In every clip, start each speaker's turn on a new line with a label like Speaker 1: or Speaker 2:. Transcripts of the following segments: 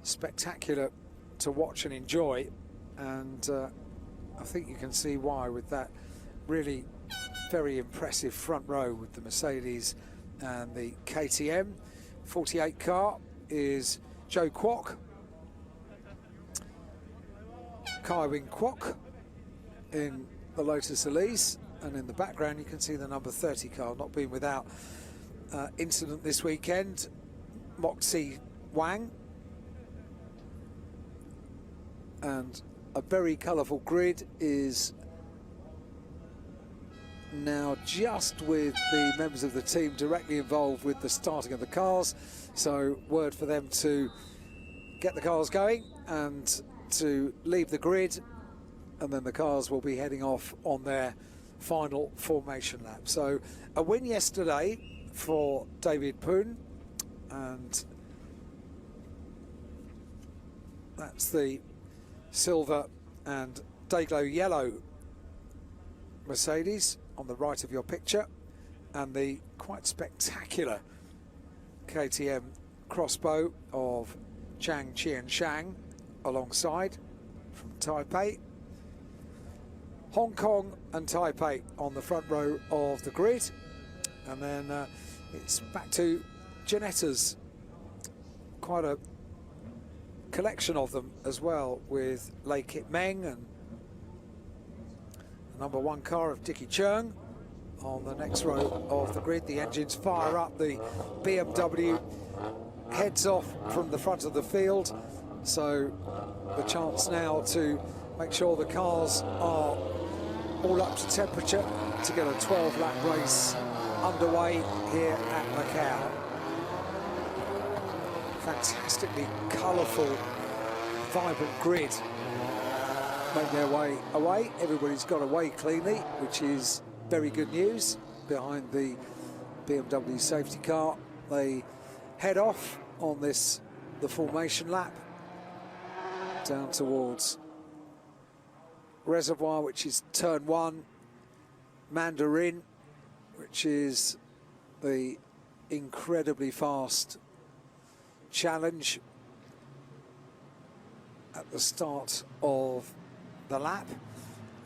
Speaker 1: spectacular to watch and enjoy, and I think you can see why with that really very impressive front row with the Mercedes and the KTM. 48 car is Joe Kwok, Kaiwin Kwok in the Lotus Elise, and in the background you can see the number 30 car, not being without incident this weekend, Moxie Wang. And a very colourful grid is now just with the members of the team directly involved with the starting of the cars. So word for them to get the cars going and to leave the grid, and then the cars will be heading off on their final formation lap. So a win yesterday for David Poon, and that's the silver and Dayglow yellow Mercedes on the right of your picture, and the quite spectacular KTM crossbow of Chang Chien Shang alongside from Taipei. Hong Kong and Taipei on the front row of the grid, and then it's back to Ginettas. Quite a collection of them as well, with Lei Kit Meng and the number 1 car of Dickie Chung on the next row of the grid. The engines fire up, the BMW heads off from the front of the field, so the chance now to make sure the cars are all up to temperature to get a 12-lap race underway here at Macau. Fantastically colourful, vibrant grid make their way away. Everybody's got away cleanly, which is very good news. Behind the BMW safety car, they head off on this, the formation lap, down towards Reservoir, which is turn 1, Mandarin, which is the incredibly fast challenge at the start of the lap,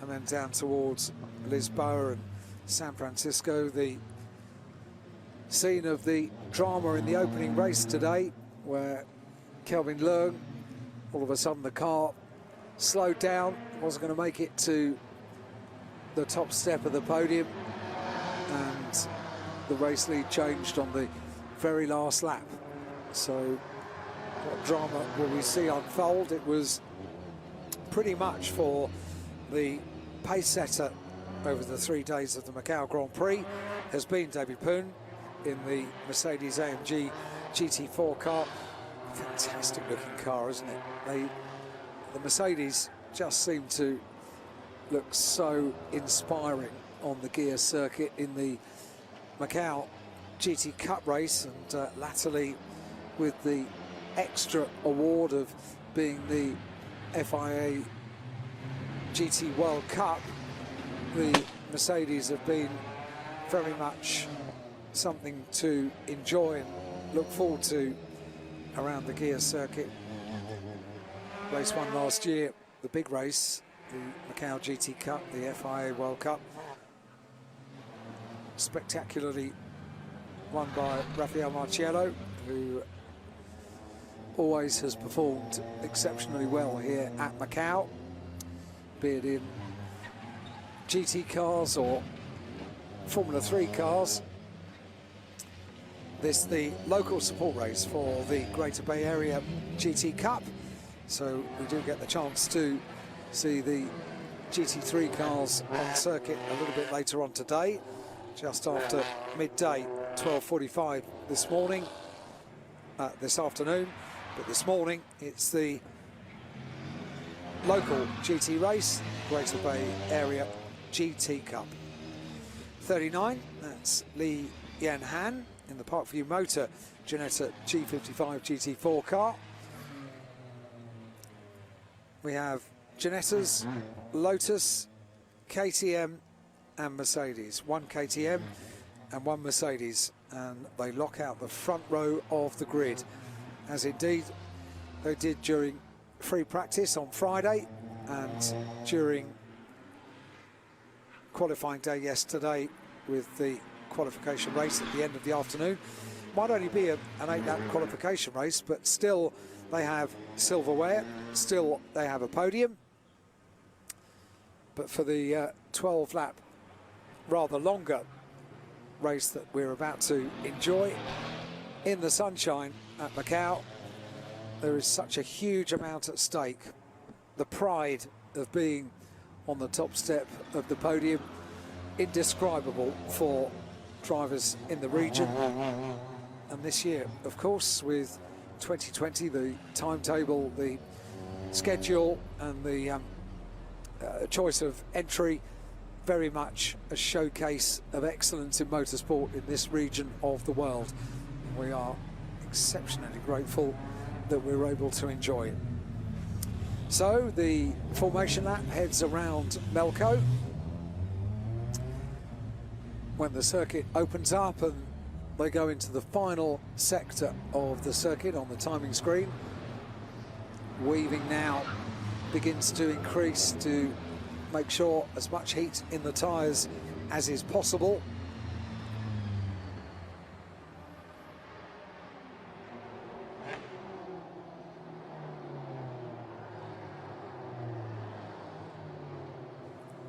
Speaker 1: and then down towards Lisboa and San Francisco, the scene of the drama in the opening race today, where Kelvin Leung, all of a sudden the car slowed down, wasn't going to make it to the top step of the podium, and the race lead changed on the very last lap. So what drama will we see unfold? It was pretty much for the pace setter over the 3 days of the Macau Grand Prix has been David Poon in the Mercedes AMG GT4 car. Fantastic looking car, isn't it? The Mercedes just seem to look so inspiring on the gear circuit in the Macau GT Cup race, and latterly with the extra award of being the FIA GT World Cup, the Mercedes have been very much something to enjoy and look forward to around the gear circuit. Race 1 last year, the big race, the Macau GT Cup, the FIA World Cup, spectacularly won by Rafael Marciello, who always has performed exceptionally well here at Macau, be it in GT cars or Formula 3 cars. This the local support race for the Greater Bay Area GT Cup, so we do get the chance to see the GT3 cars on circuit a little bit later on today, just after midday, 12:45 this morning, this afternoon. But this morning it's the local GT race, Greater Bay Area GT Cup. 39, that's Li Yan Han in the Parkview Motor Ginetta G55 GT4 car. We have Ginettas, Lotus, KTM and Mercedes. 1 KTM and 1 Mercedes, and they lock out the front row of the grid, as indeed they did during free practice on Friday and during qualifying day yesterday with the qualification race at the end of the afternoon. Might only be an 8-lap qualification race, but still they have silverware, still they have a podium. But for the 12-lap, rather longer race that we're about to enjoy in the sunshine at Macau, there is such a huge amount at stake. The pride of being on the top step of the podium, indescribable for drivers in the region. And this year, of course, with 2020, the timetable, the schedule and the choice of entry, very much a showcase of excellence in motorsport in this region of the world. We are exceptionally grateful that we're able to enjoy it. So the formation lap heads around Macau when the circuit opens up, and they go into the final sector of the circuit on the timing screen. Weaving now begins to increase to make sure as much heat in the tyres as is possible.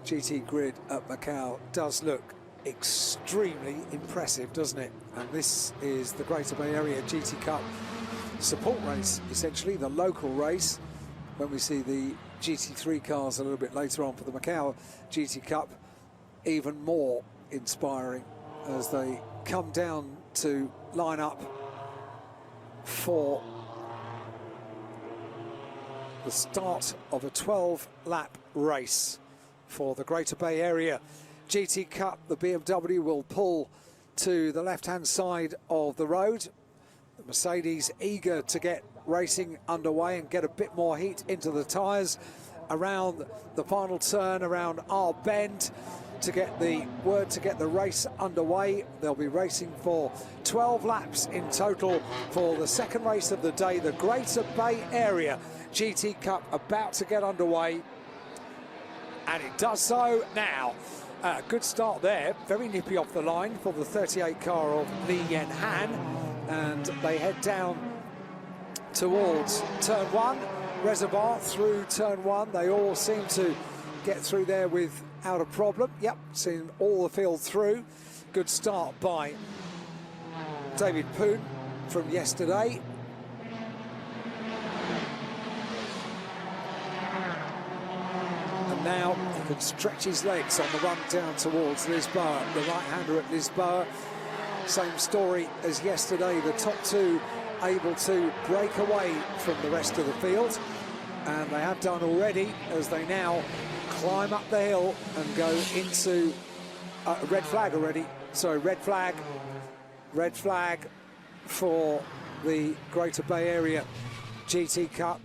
Speaker 1: GT grid at Macau does look extremely impressive, doesn't it? And this is the Greater Bay Area GT Cup support race, essentially the local race. When we see the GT3 cars a little bit later on for the Macau GT Cup, even more inspiring as they come down to line up for the start of a 12-lap race for the Greater Bay Area GT Cup. The BMW will pull to the left-hand side of the road. The Mercedes eager to get racing underway and get a bit more heat into the tyres around the final turn, around our bend, to get the word to get the race underway. They'll be racing for 12 laps in total for the second race of the day, the Greater Bay Area GT Cup, about to get underway. And it does so now. Good start there, very nippy off the line for the 38 car of Li Yan-Han, and they head down towards turn 1, Reservoir through turn 1. They all seem to get through there without a problem. Yep, seeing all the field through. Good start by David Poon from yesterday. And now he can stretch his legs on the run down towards Lisboa, the right-hander at Lisboa. Same story as yesterday, the top two able to break away from the rest of the field, and they have done already as they now climb up the hill and go into red flag already. So red flag for the Greater Bay Area GT Cup.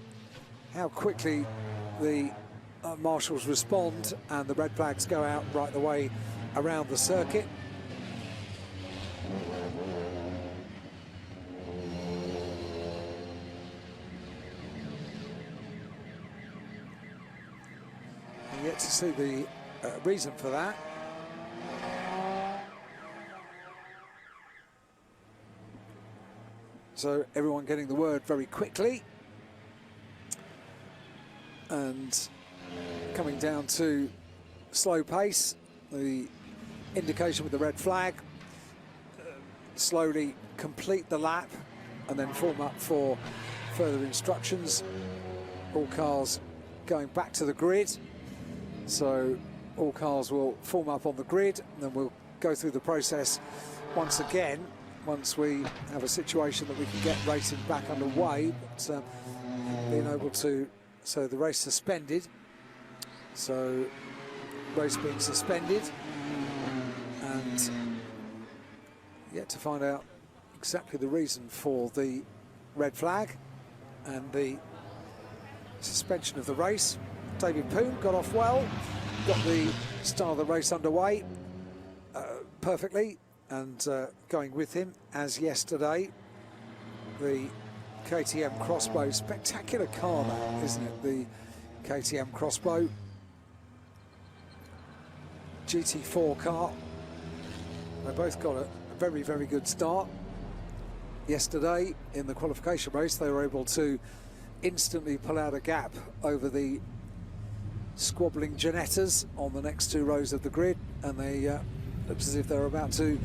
Speaker 1: How quickly the marshals respond, and the red flags go out right the way around the circuit. And yet to see the reason for that. So everyone getting the word very quickly, and coming down to slow pace, the indication with the red flag, slowly complete the lap and then form up for further instructions. All cars going back to the grid, so all cars will form up on the grid, and then we'll go through the process once again once we have a situation that we can get racing back underway. But being able to, so the race suspended, so race being suspended, and yet to find out exactly the reason for the red flag and the suspension of the race. David Poon got off well, got the start of the race underway perfectly, and going with him as yesterday, the KTM Crossbow. Spectacular car that, isn't it? The KTM Crossbow. GT4 car. They both got a very, very good start. Yesterday in the qualification race, they were able to instantly pull out a gap over the squabbling Ginettas on the next two rows of the grid, and they looks as if they're about to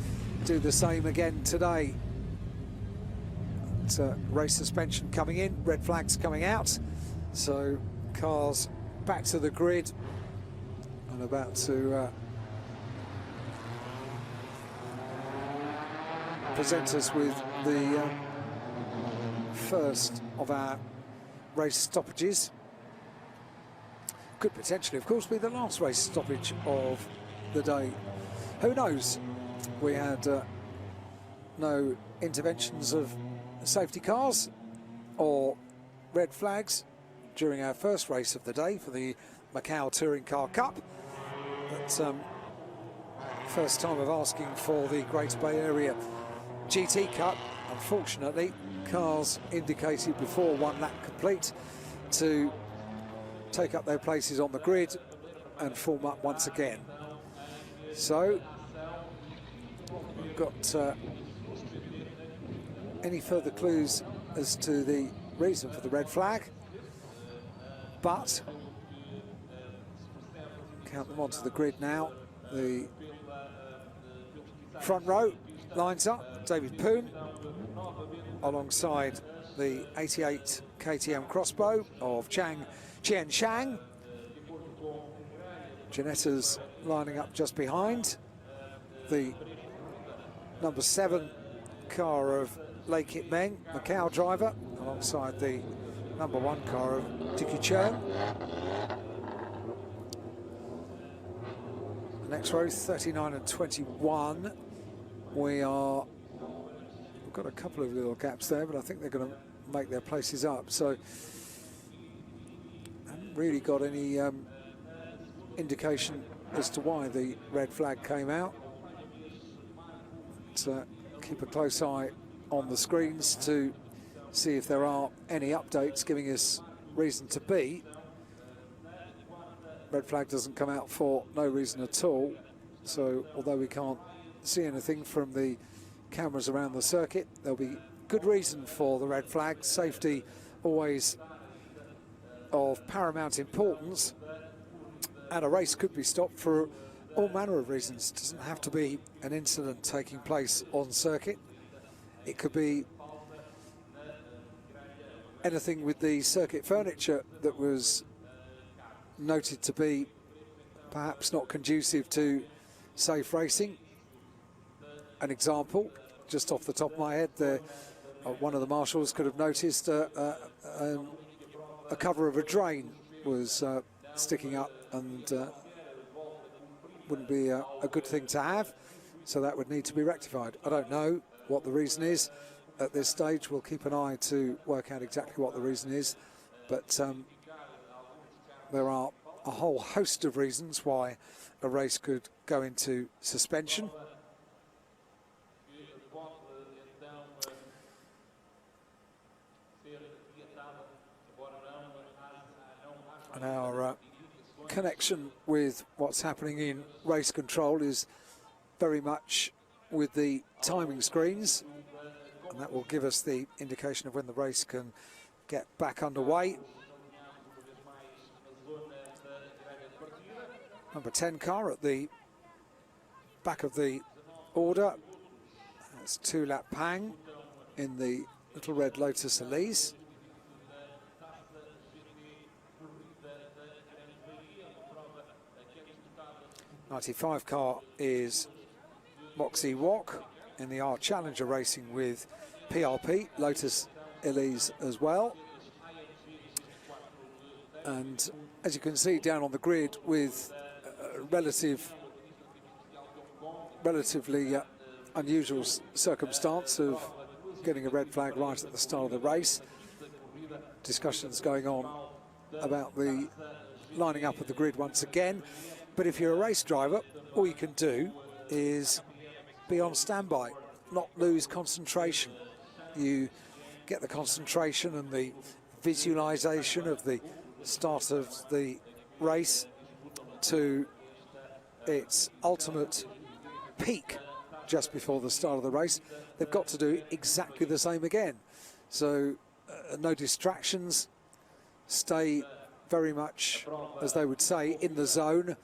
Speaker 1: do the same again today. It's race suspension coming in, red flags coming out, so cars back to the grid and about to present us with the first of our race stoppages. Could potentially, of course, be the last race stoppage of the day. Who knows? We had no interventions of safety cars or red flags during our first race of the day for the Macau Touring Car Cup. But first time of asking for the Greater Bay Area GT Cup. Unfortunately, cars indicated before one lap complete to take up their places on the grid and form up once again. So, we've got any further clues as to the reason for the red flag, but count them onto the grid now. The front row lines up, David Poon alongside the 88 KTM Crossbow of Chien Shang. Ginettas lining up just behind. The number 7 car of Lei Kit Meng, Macau driver, alongside the number 1 car of Dicky Chern. The next row, 39 and 21. We've got a couple of little gaps there, but I think they're going to make their places up. So, haven't really got any indication as to why the red flag came out. But, keep a close eye on the screens to see if there are any updates giving us reason to be. Red flag doesn't come out for no reason at all. So, although we can't see anything from the cameras around the circuit, there'll be good reason for the red flag. Safety always of paramount importance, and a race could be stopped for all manner of reasons. It doesn't have to be an incident taking place on circuit. It could be anything with the circuit furniture that was noted to be perhaps not conducive to safe racing. An example, just off the top of my head, one of the marshals could have noticed a cover of a drain was sticking up, and wouldn't be a good thing to have, so that would need to be rectified. I don't know what the reason is at this stage. We'll keep an eye to work out exactly what the reason is, but there are a whole host of reasons why a race could go into suspension. And our connection with what's happening in race control is very much with the timing screens, and that will give us the indication of when the race can get back underway. Number 10 car at the back of the order. That's 2-lap Pang in the little red Lotus Elise. '95 car is Moxie Wok in the R Challenger racing with PRP, Lotus Elise as well. And as you can see down on the grid, with relatively unusual circumstance of getting a red flag right at the start of the race, discussions going on about the lining up of the grid once again. But if you're a race driver, all you can do is be on standby, not lose concentration. You get the concentration and the visualization of the start of the race to its ultimate peak just before the start of the race, they've got to do exactly the same again. So no distractions, stay very much, as they would say, in the zone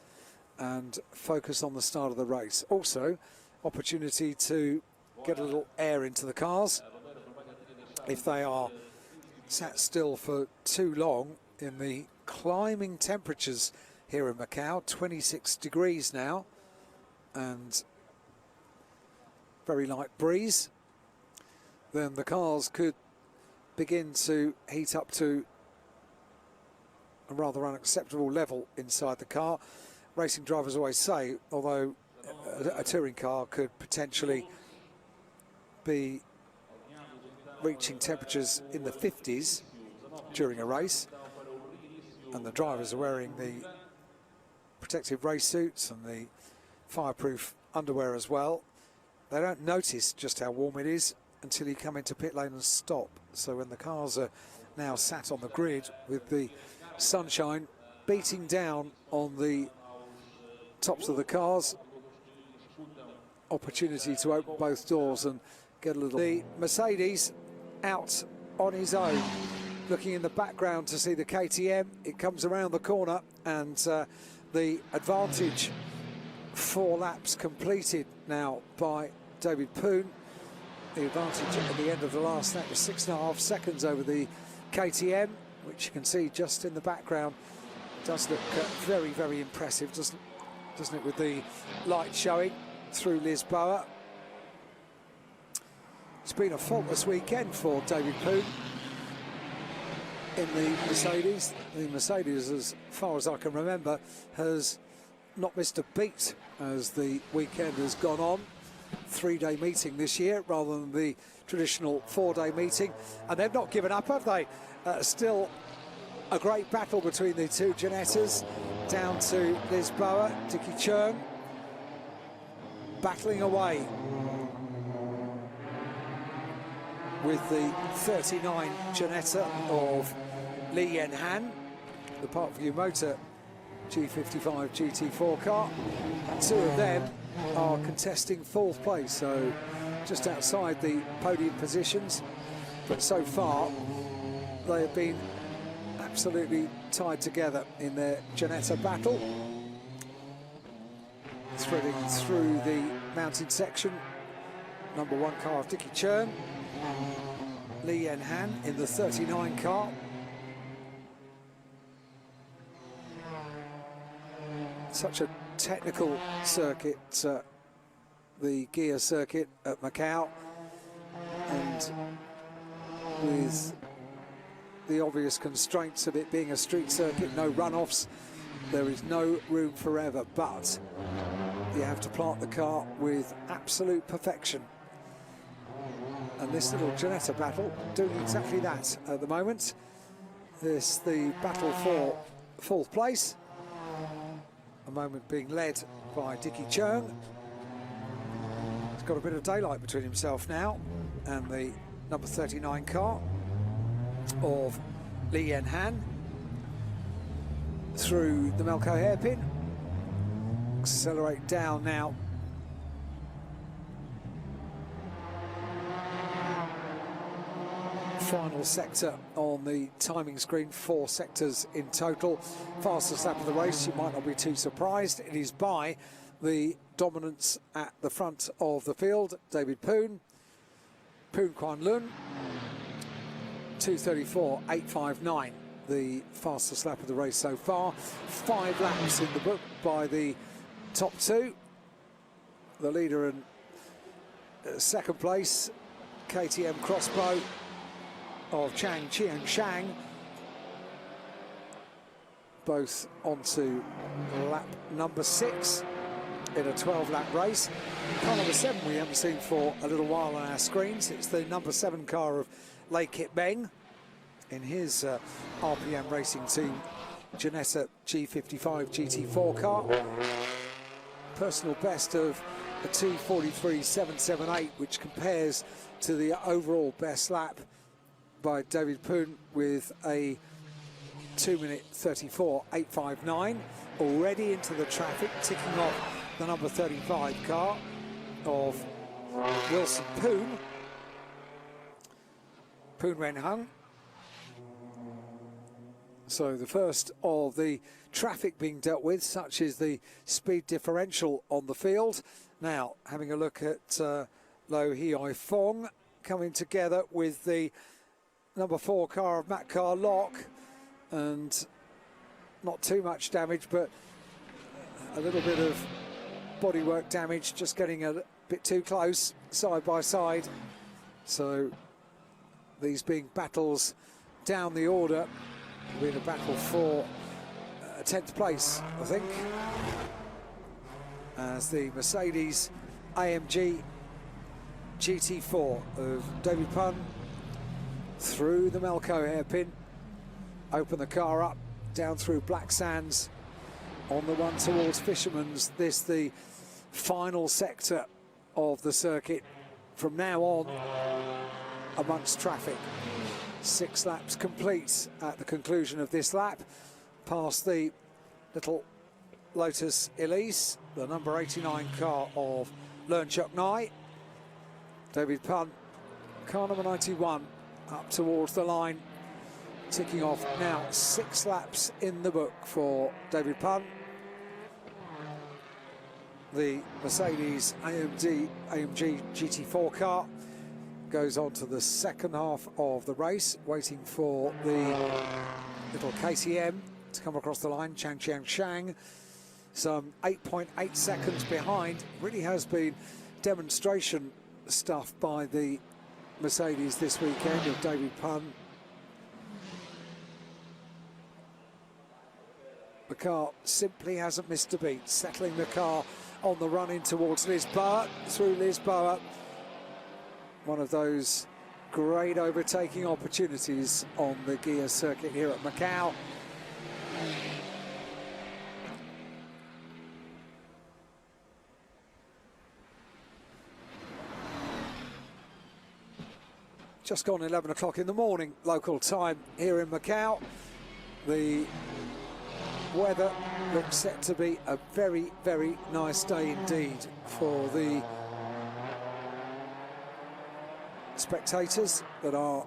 Speaker 1: and focus on the start of the race. Also, opportunity to get a little air into the cars. If they are sat still for too long in the climbing temperatures here in Macau, 26 degrees now, and very light breeze, then the cars could begin to heat up to a rather unacceptable level inside the car. Racing drivers always say, although a touring car could potentially be reaching temperatures in the 50s during a race, and the drivers are wearing the protective race suits and the fireproof underwear as well, they don't notice just how warm it is until you come into pit lane and stop. So when the cars are now sat on the grid with the sunshine beating down on the tops of the cars, opportunity to open both doors and get a little... The Mercedes out on his own, looking in the background to see the KTM. It comes around the corner, and the advantage, 4 laps completed now by David Poon. The advantage at the end of the last lap was 6.5 seconds over the KTM, which you can see just in the background. Does look very, very impressive, doesn't it, with the light showing through Lisboa. It's been a faultless weekend for David Poon in the Mercedes. The Mercedes, as far as I can remember, has not missed a beat as the weekend has gone on. 3-day meeting this year rather than the traditional 4-day meeting, and they've not given up, have they? Still a great battle between the two Ginettas down to Lisboa. Dicky Churn battling away with the 39 Ginetta of Li Yanhan, the Parkview Motor G55 GT4 car. And 2 of them are contesting 4th place, so just outside the podium positions. But so far, they have been absolutely tied together in their Ginetta battle. Threading through the mountain section, number 1 car of Dicky Churn, Li Yanhan in the 39 car. Such a technical circuit, the gear circuit at Macau, and with the obvious constraints of it being a street circuit, no runoffs, there is no room for error, but you have to plant the car with absolute perfection. And this little Ginetta battle doing exactly that at the moment. This the battle for 4th place. A moment being led by Dicky Churn. He's got a bit of daylight between himself now and the number 39 car of Li Yanhan through the Macau hairpin. Accelerate down now. Final sector on the timing screen, 4 sectors in total. Fastest lap of the race, you might not be too surprised. It is by the dominance at the front of the field, David Poon. Poon Kwan Lun, 2:34.859, the fastest lap of the race so far. 5 laps in the book by the top 2. The leader and 2nd place, KTM Crossbow of Chang Qian Shang, both onto lap number 6 in a 12-lap race. Car number 7 we haven't seen for a little while on our screens. It's the number 7 car of Lei Kit Meng in his RPM racing team Ginetta G55 GT4 car. Personal best of a 2:43.778, which compares to the overall best lap by David Poon with a 2-minute 34.859. Already into the traffic, ticking off the number 35 car of Wilson Poon. Poon Ren Hung. So the first of the traffic being dealt with, such is the speed differential on the field. Now, having a look at Lo Hioi Fong coming together with the number 4 car of Macau Lock, and not too much damage, but a little bit of bodywork damage, just getting a bit too close side by side. So these being battles down the order, being a battle for 10th place, I think, as the Mercedes AMG GT4 of David Poon through the Macau hairpin, open the car up down through Black Sands on the one towards Fisherman's. This the final sector of the circuit from now on amongst traffic. 6 laps complete at the conclusion of this lap, past the little Lotus Elise, the number 89 car of Learn Chuk Nai. David Poon, car number 91, up towards the line, ticking off now 6 laps in the book for David Poon. The Mercedes AMG GT4 car goes on to the second half of the race, waiting for the little KTM to come across the line, Chang Chiang Shang. Some 8.8 seconds behind. Really has been demonstration stuff by the Mercedes this weekend of David Poon. The car simply hasn't missed a beat, settling the car on the run in towards Lisboa, through Lisboa. One of those great overtaking opportunities on the gear circuit here at Macau. Just gone 11 o'clock in the morning, local time here in Macau. The weather looks set to be a very, very nice day indeed for the spectators that are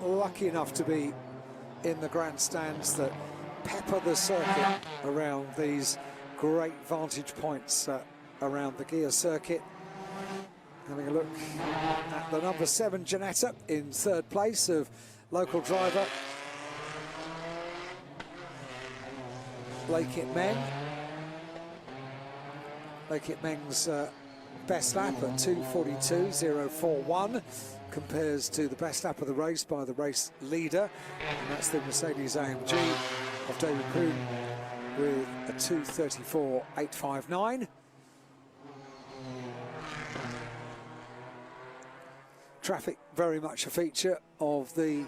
Speaker 1: lucky enough to be in the grandstands that pepper the circuit around these great vantage points around the gear circuit. Having a look at the number 7 Janetta in 3rd place of local driver Lei Kit Meng. Lei Kit Meng's best lap at 2:42.041 compares to the best lap of the race by the race leader, and that's the Mercedes AMG of David Poon with a 2:34.859. Traffic very much a feature of the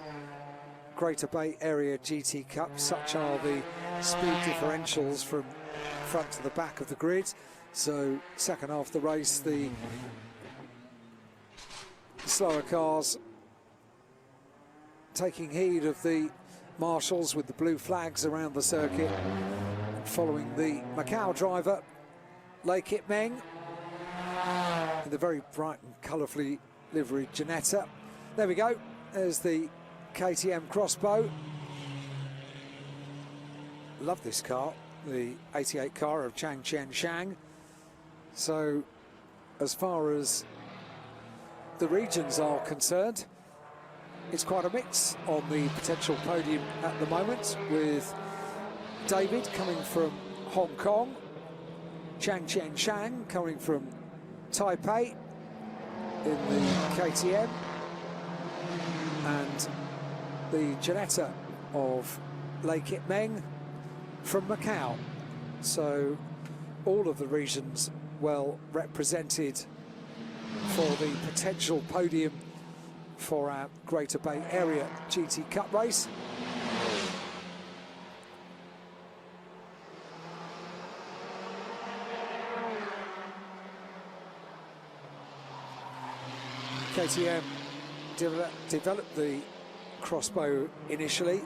Speaker 1: Greater Bay Area GT Cup. Such are the speed differentials from front to the back of the grid. So second half of the race, the slower cars taking heed of the marshals with the blue flags around the circuit, and following the Macau driver Lei Kit Meng in the very bright and colourfully liveried Janetta. There we go, there's the KTM Crossbow. Love this car, the 88 car of Chang Chen Shang. So as far as the regions are concerned, it's quite a mix on the potential podium at the moment, with David coming from Hong Kong, Chang Chen Shang coming from Taipei in the KTM, and the Janetta of Lei Kit Meng from Macau. So all of the regions well represented for the potential podium for our Greater Bay Area GT Cup race. KTM developed the Crossbow initially,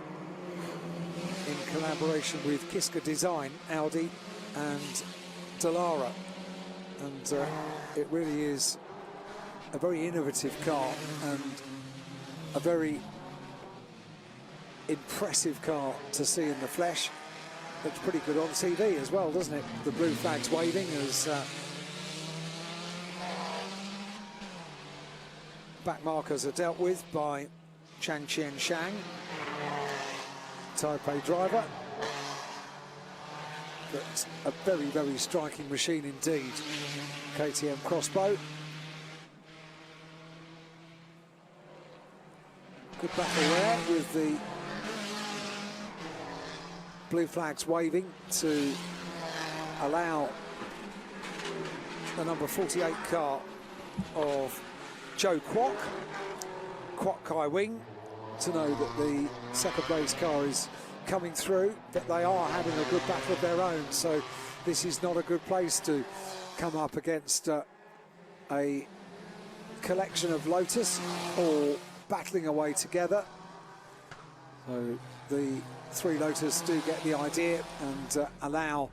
Speaker 1: in collaboration with Kiska Design, Audi and Dallara. And it really is a very innovative car and a very impressive car to see in the flesh. Looks pretty good on TV as well, doesn't it? The blue flags waving as back markers are dealt with by Chang Qian Shang, Taipei driver. But a very, very striking machine indeed, KTM Crossbow. Good battle there with the blue flags waving to allow the number 48 car of Joe Kwok Kai Wing, to know that the second place car is coming through, but they are having a good battle of their own, so this is not a good place to come up against a collection of Lotus all battling away together. So the three Lotus do get the idea and allow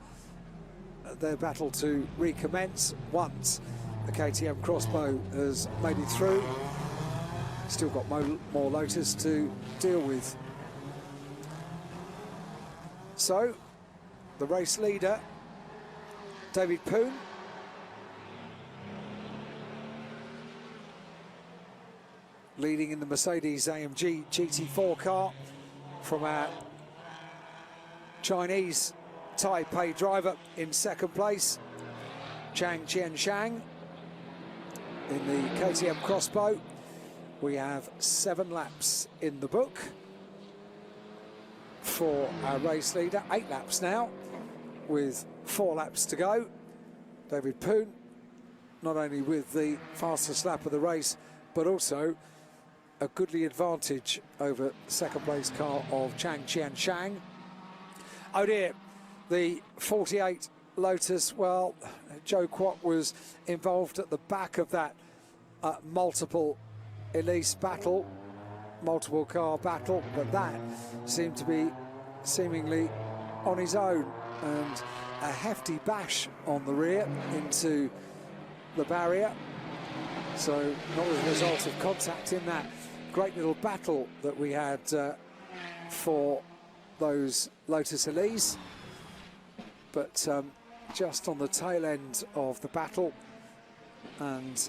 Speaker 1: their battle to recommence once the KTM Crossbow has made it through. Still got more Lotus to deal with. So the race leader, David Poon, leading in the Mercedes AMG GT4 car from our Chinese Taipei driver. In second place, Chang Qian Shang. In the KTM Crossbow, we have 7 laps in the book for our race leader. 8 laps now, with 4 laps to go. David Poon, not only with the fastest lap of the race, but also a goodly advantage over the second place car of Chang Qian Shang. Oh dear, the 48 Lotus, well, Joe Kwok was involved at the back of that multiple Elise battle, multiple car battle, but that seemed to be seemingly on his own, and a hefty bash on the rear into the barrier. So not as a result of contact in that great little battle that we had for those Lotus Elise, but just on the tail end of the battle and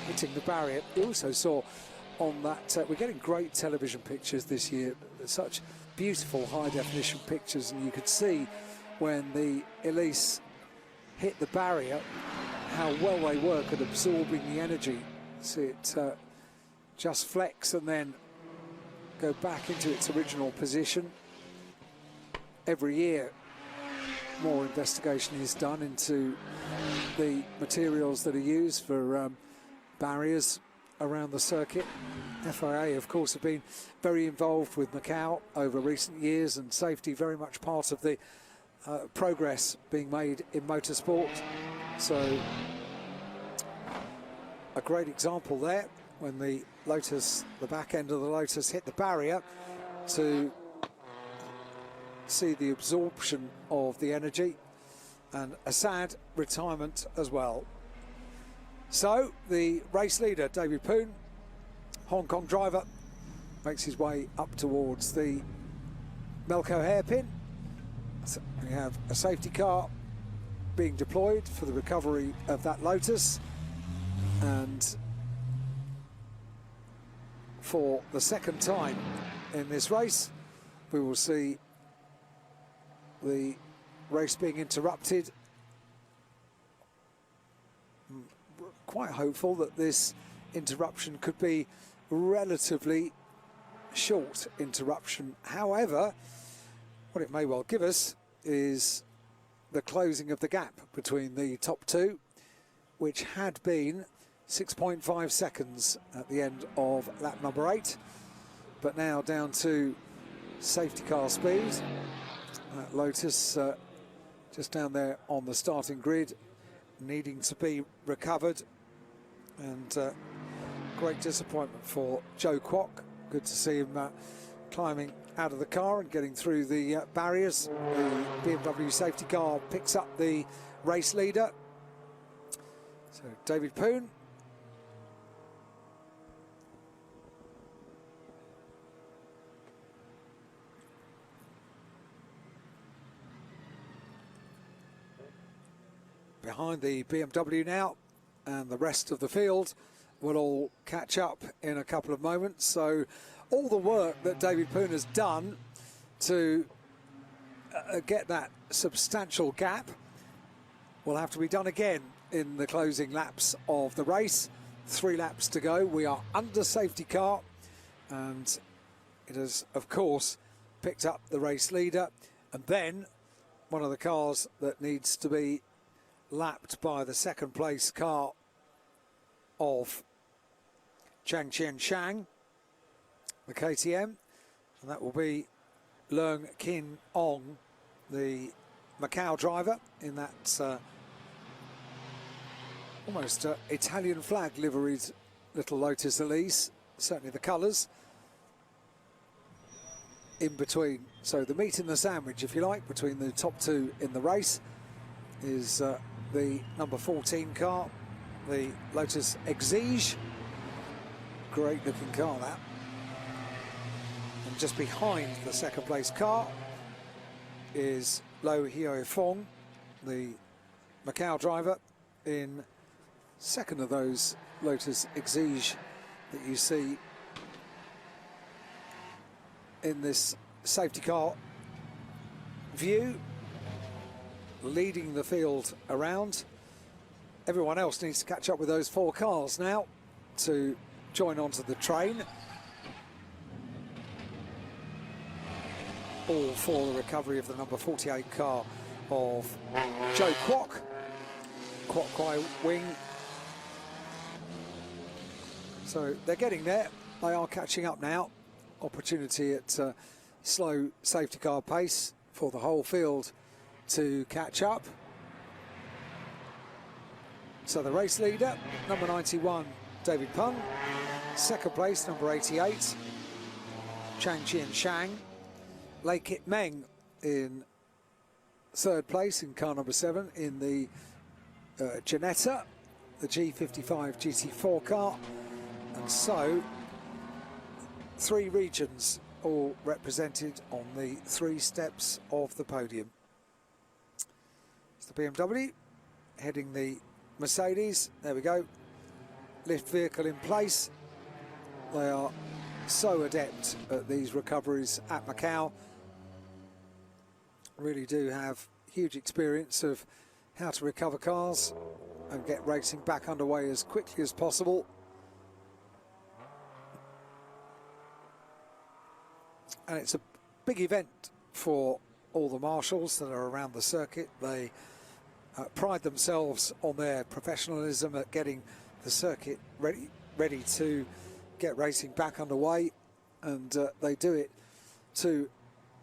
Speaker 1: hitting the barrier. You also saw on that, we're getting great television pictures this year, such beautiful high definition pictures, and you could see when the Elise hit the barrier how well they work at absorbing the energy. See it just flex and then go back into its original position. Every year more investigation is done into the materials that are used for barriers around the circuit. FIA, of course, have been very involved with Macau over recent years, and safety very much part of the progress being made in motorsport. So a great example there when the Lotus, the back end of the Lotus, hit the barrier to see the absorption of the energy, and a sad retirement as well. So the race leader, David Poon, Hong Kong driver, makes his way up towards the Melco hairpin. So we have a safety car being deployed for the recovery of that Lotus, and for the second time in this race we will see the race being interrupted. Quite hopeful that this interruption could be relatively short interruption. However, what it may well give us is the closing of the gap between the top two, which had been 6.5 seconds at the end of lap number 8, but now down to safety car speed. Lotus just down there on the starting grid, needing to be recovered, and great disappointment for Joe Kwok, Good to see him climbing out of the car and getting through the barriers. The BMW safety car picks up the race leader. So David Poon. Behind the BMW now, and the rest of the field will all catch up in a couple of moments. So all the work that David Poon has done to get that substantial gap will have to be done again in the closing laps of the race. 3 laps to go. We are under safety car, and it has, of course, picked up the race leader. And then one of the cars that needs to be lapped by the second place car of Chang Chien Shang, the KTM, and that will be Leung Kin Ong, the Macau driver, in that almost Italian flag liveried little Lotus Elise, certainly the colours in between. So the meat in the sandwich, if you like, between the top 2 in the race is the number 14 car, the Lotus Exige. Great looking car, that. And just behind the second place car is Lo Hio Fong, the Macau driver, in second of those Lotus Exige that you see in this safety car view, leading the field around. Everyone else needs to catch up with those 4 cars now to join onto the train. All for the recovery of the number 48 car of Joe Kwok. Kwok Kwai Wing. So they're getting there. They are catching up now. Opportunity at slow safety car pace for the whole field to catch up. So the race leader, number 91, David Poon. Second place, number 88, Chang Chien Shang. Lei Kit Meng in third place in car number 7 in the Ginetta, the G55 GT4 car. And so 3 regions all represented on the 3 steps of the podium. It's the BMW heading the Mercedes. There we go. Lift vehicle in place. They are so adept at these recoveries at Macau. Really do have huge experience of how to recover cars and get racing back underway as quickly as possible. And it's a big event for all the marshals that are around the circuit. They pride themselves on their professionalism at getting the circuit ready to get racing back underway, and they do it to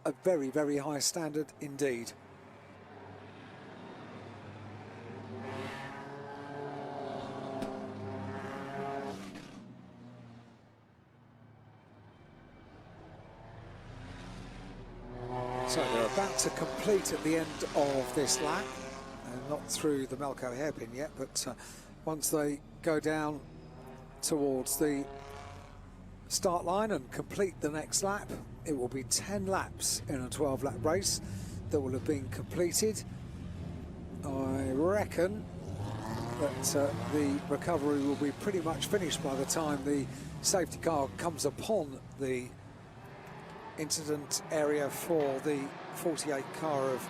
Speaker 1: a very, very high standard indeed. So they're about to complete at the end of this lap, and not through the Macau hairpin yet, but once they go down towards the start line and complete the next lap, it will be 10 laps in a 12-lap race that will have been completed. I reckon that the recovery will be pretty much finished by the time the safety car comes upon the incident area for the 48 car of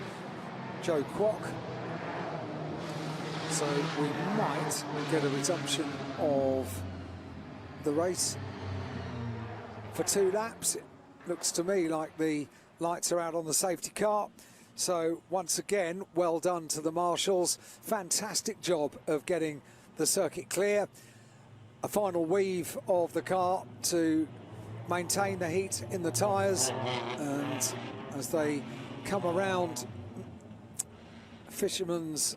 Speaker 1: Joe Kwok. So we might get a resumption of the race for 2 laps. It looks to me like the lights are out on the safety car. So once again, well done to the marshals. Fantastic job of getting the circuit clear. A final weave of the car to maintain the heat in the tyres, and as they come around Fisherman's,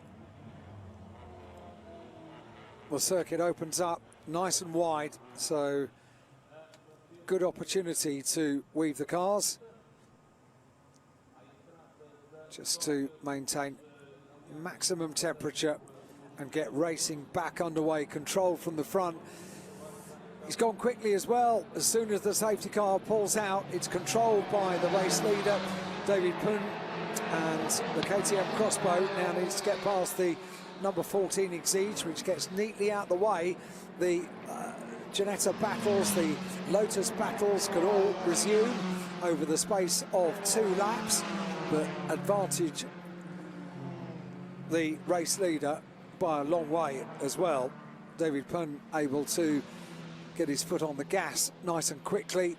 Speaker 1: the circuit opens up nice and wide, so good opportunity to weave the cars, just to maintain maximum temperature and get racing back underway, controlled from the front. He's gone quickly as well. As soon as the safety car pulls out, it's controlled by the race leader, David Pun, and the KTM Crossbow now needs to get past the number 14 Exige, which gets neatly out the way. The Ginetta battles, the Lotus battles could all resume over the space of 2 laps, but advantage the race leader by a long way as well. David Pun able to get his foot on the gas nice and quickly,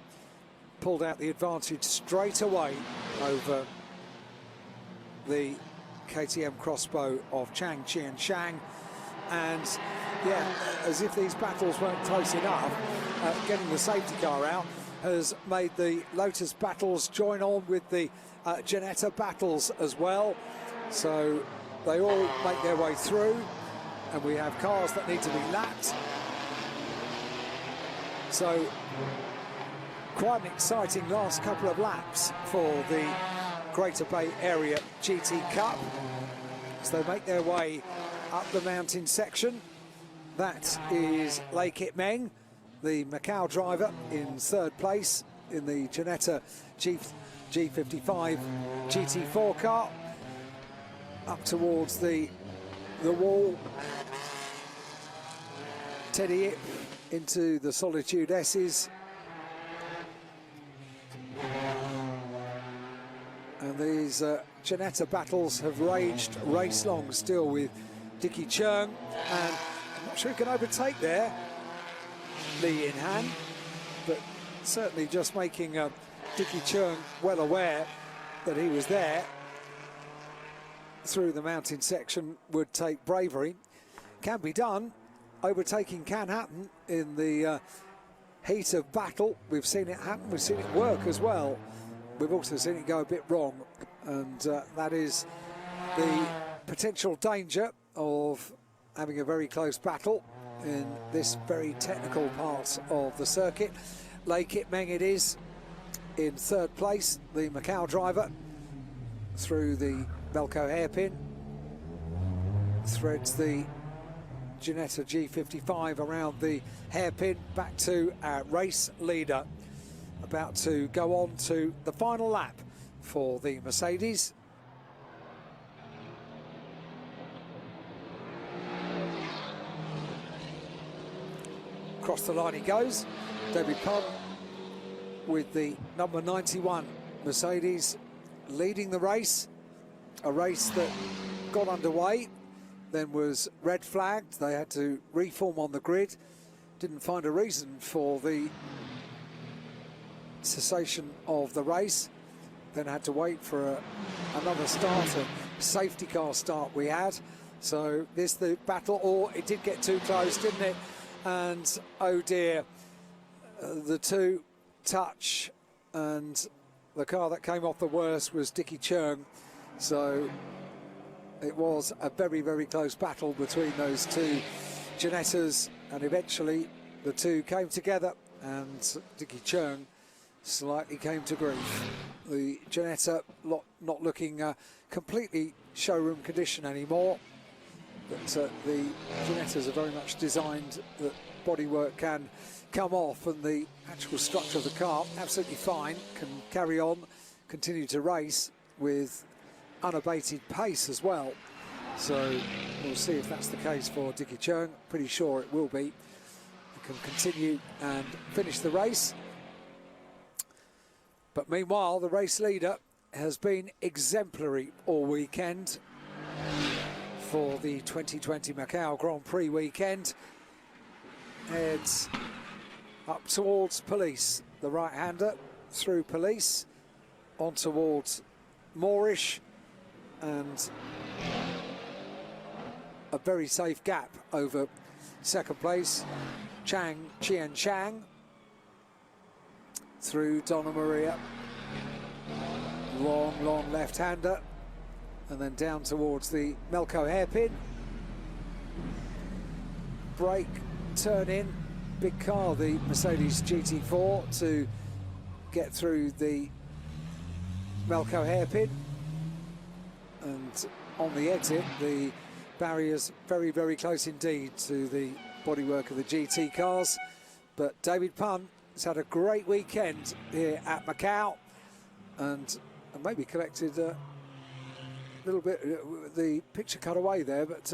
Speaker 1: pulled out the advantage straight away over the KTM Crossbow of Chang Qianshang. And yeah, as if these battles weren't close enough, getting the safety car out has made the Lotus battles join on with the Ginetta battles as well. So they all make their way through, and we have cars that need to be lapped. So quite an exciting last couple of laps for the Greater Bay Area GT Cup as they make their way up the mountain section. That is Lei Kit Meng, the Macau driver, in 3rd place in the Ginetta G55 GT4 car. Up towards the wall, Teddy Ip into the Solitude S's. And these Ginetta battles have raged race long still, with Dickie Chung, and I'm not sure he can overtake there, Li Yinhan, but certainly just making Dickie Chung well aware that he was there through the mountain section would take bravery. Can be done. Overtaking can happen in the heat of battle. We've seen it happen, we've seen it work as well. We've also seen it go a bit wrong, and that is the potential danger of having a very close battle in this very technical part of the circuit. Lei Kit Meng it is in 3rd place, the Macau driver, through the Melco hairpin, threads the Ginetta G55 around the hairpin, back to our race leader, about to go on to the final lap for the Mercedes. Across the line he goes, David Pun with the number 91 Mercedes leading the race, a race that got underway, then was red flagged. They had to reform on the grid, didn't find a reason for the cessation of the race, then had to wait for another start, a safety car start we had. So this the battle, or it did get too close, didn't it? And oh dear, the 2 touch, and the car that came off the worst was Dickie Chung. So it was a very, very close battle between those 2 Ginettas, and eventually the 2 came together, and Dickie Chung slightly came to grief. The Ginetta not looking completely showroom condition anymore, but the Ginettas are very much designed that bodywork can come off, and the actual structure of the car absolutely fine, can carry on, continue to race with unabated pace as well. So we'll see if that's the case for Dickie Chung. Pretty sure it will be. He can continue and finish the race. But meanwhile, the race leader has been exemplary all weekend for the 2020 Macau Grand Prix weekend. Heads up towards Police, the right-hander, through Police, on towards Moorish, and a very safe gap over 2nd place, Chang Qianshang, through Donna Maria, long left-hander, and then down towards the Melco hairpin. Brake, turn in, big car, the Mercedes GT4, to get through the Macau hairpin. And on the exit, the barrier's very, very close indeed to the bodywork of the GT cars. But David Punn has had a great weekend here at Macau, and maybe collected a little bit, the picture cut away there, but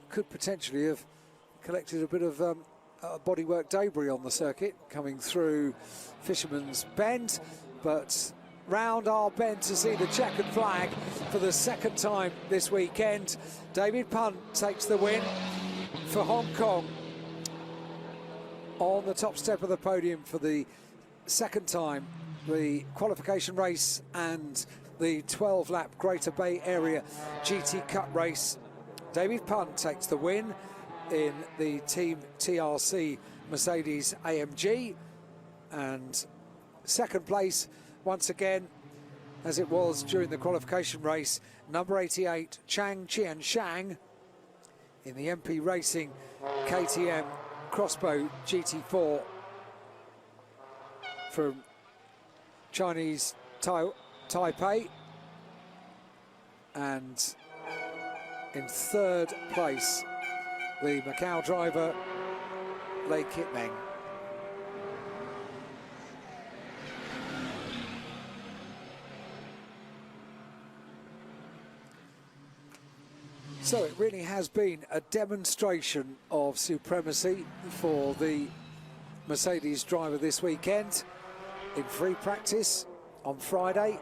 Speaker 1: could potentially have collected a bit of bodywork debris on the circuit coming through Fisherman's Bend. But round our bend to see the checkered flag for the second time this weekend. David Punn takes the win for Hong Kong on the top step of the podium for the second time. The qualification race and the 12-lap Greater Bay Area GT Cup race. David Punn takes the win in the Team TRC Mercedes AMG, and second place once again, as it was during the qualification race, number 88 Chang Qian-Shang in the MP Racing KTM Crossbow GT4 from Chinese Taipei. And in third place, the Macau driver Lei Kitmeng. So it really has been a demonstration of supremacy for the Mercedes driver this weekend, in free practice on Friday,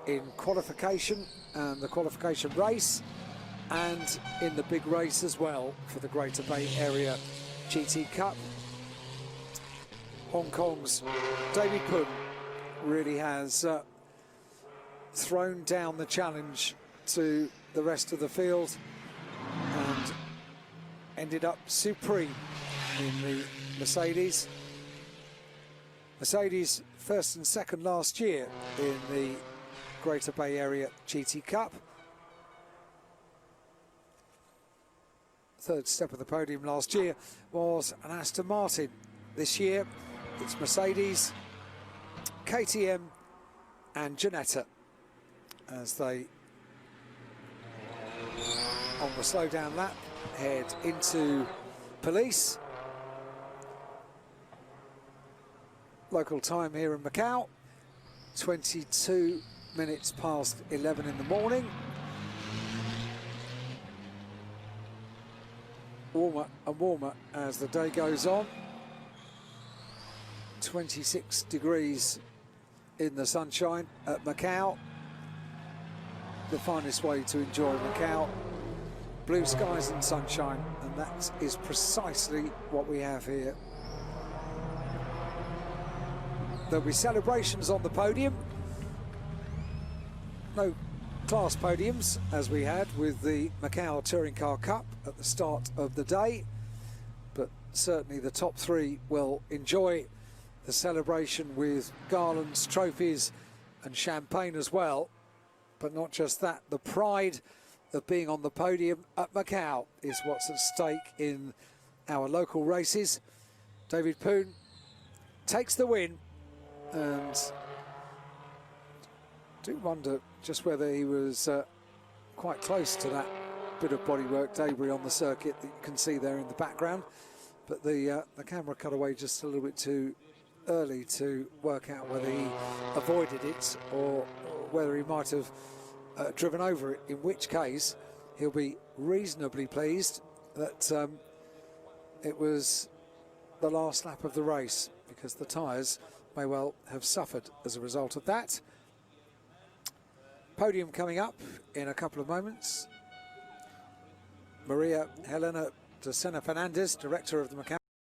Speaker 1: in qualification and the qualification race, and in the big race as well for the Greater Bay Area GT Cup. Hong Kong's David Punn really has thrown down the challenge to the rest of the field and ended up supreme in the Mercedes. Mercedes first and second last year in the Greater Bay Area GT Cup. Third step of the podium last year was an Aston Martin. This year it's Mercedes, KTM and Ginetta as they, on the slow down lap, head into police. Local time here in Macau, 22 minutes past 11 in the morning. Warmer and warmer as the day goes on. 26 degrees in the sunshine at Macau. The finest way to enjoy Macau. Blue skies and sunshine, and that is precisely what we have here. There'll be celebrations on the podium. No class podiums as we had with the Macau Touring Car Cup at the start of the day, but certainly the top three will enjoy the celebration with garlands, trophies and champagne as well. But not just that, the pride of being on the podium at Macau is what's at stake in our local races. David Punn takes the win, and do wonder just whether he was quite close to that bit of bodywork debris on the circuit that you can see there in the background. But the camera cut away just a little bit too early to work out whether he avoided it or whether he might have driven over it, in which case he'll be reasonably pleased that it was the last lap of the race, because the tyres may well have suffered as a result of that. Podium coming up in a couple of moments. Maria Helena de Sena Fernandez, director of the Macau